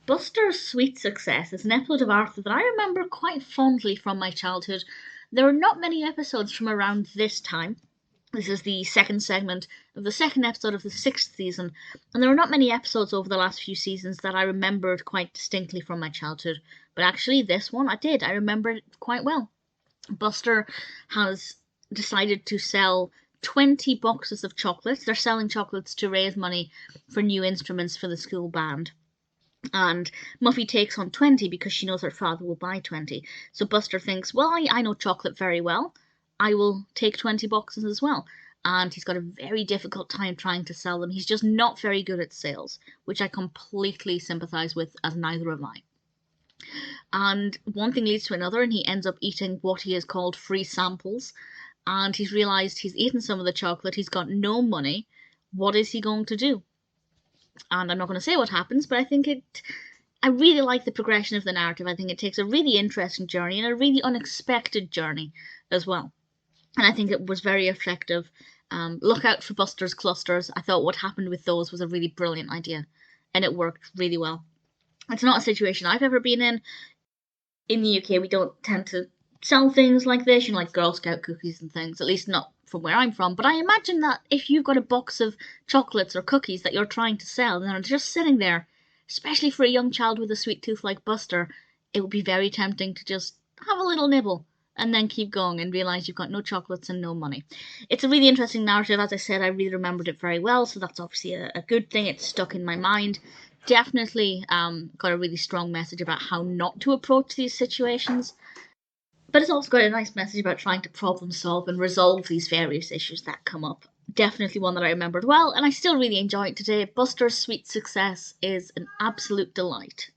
Buster's Sweet Success is an episode of Arthur that I remember quite fondly from my childhood. There are not many episodes from around this time. This is the second segment of the second episode of the 6th season, and there are not many episodes over the last few seasons that I remembered quite distinctly from my childhood. But actually, this one I did. I remember it quite well. Buster has decided to sell 20 boxes of chocolates. They're selling chocolates to raise money for new instruments for the school band. And Muffy takes on 20 because she knows her father will buy 20. So Buster thinks, well, I know chocolate very well. I will take 20 boxes as well. And he's got a very difficult time trying to sell them. He's just not very good at sales, which I completely sympathize with, as neither am I. And one thing leads to another, and he ends up eating what he has called free samples. And he's realized he's eaten some of the chocolate. He's got no money. What is he going to do? And I'm not going to say what happens, but I really like the progression of the narrative. I think it takes a really interesting journey and a really unexpected journey as well. And I think it was very effective. Look out for Buster's clusters. I thought what happened with those was a really brilliant idea, and it worked really well. It's not a situation I've ever been in. In the UK, we don't tend to sell things like this, like Girl Scout cookies and things, at least not from where I'm from. But I imagine that if you've got a box of chocolates or cookies that you're trying to sell and they're just sitting there, especially for a young child with a sweet tooth like Buster, it would be very tempting to just have a little nibble and then keep going and realise you've got no chocolates and no money. It's a really interesting narrative. As I said, I really remembered it very well, so that's obviously a good thing. It's stuck in my mind. Definitely got a really strong message about how not to approach these situations. But it's also got a nice message about trying to problem solve and resolve these various issues that come up. Definitely one that I remembered well, and I still really enjoy it today. Buster's Sweet Success is an absolute delight.